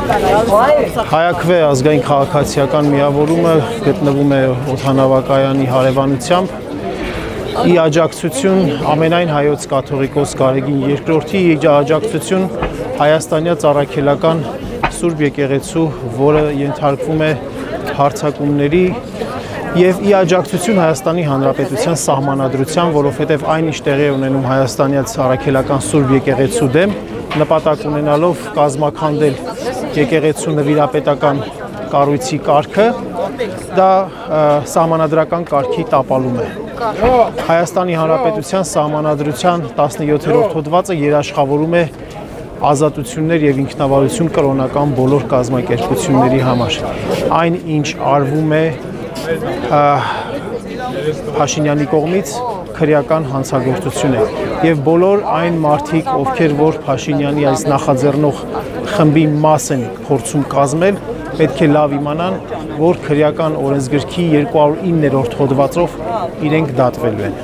Հայաքվե ազգային քաղաքացիական միավորումը գտնվում է օդանավակայանի հարևանությամբ։ Ի աջակցություն ամենայն հայոց կաթողիկոս Գարեգին II-ի աջակցություն հայաստանյա ծառայքելական Սուրբ եկեղեցու, որը ենթարկվում է հարձակումների եւ ի աջակցություն Հայաստանի Հանրապետության սահմանադրության, որովհետեւ այն ինչ տեղի է ունենում հայաստանյա ծառայքելական Սուրբ եկեղեցու դեմ, նպատակ ունենալով կազմաքանդել եկեղեցու նվիրապետական կառույցի կարգը, դա սահմանադրական կարգի տապալում է։ Հայաստանի Հանրապետության սահմանադրության 17-րդ հոդվածը երաշխավորում է ազատություններ եւ ինքնավարություն կրոնական բոլոր կազմակերպությունների համար։ Այն, ինչ արվում է Փաշինյանի կողմից, քրեական հանցագործություն է եւ բոլոր այն մարդիկ, ովքեր որ Փաշինյանի այս նախաձեռնող խմբի մաս են փորձում կազմել, պետք է լավ իմանան, որ քրեական օրենսգրքի 209-րդ հոդվածով իրենք դատվելու են։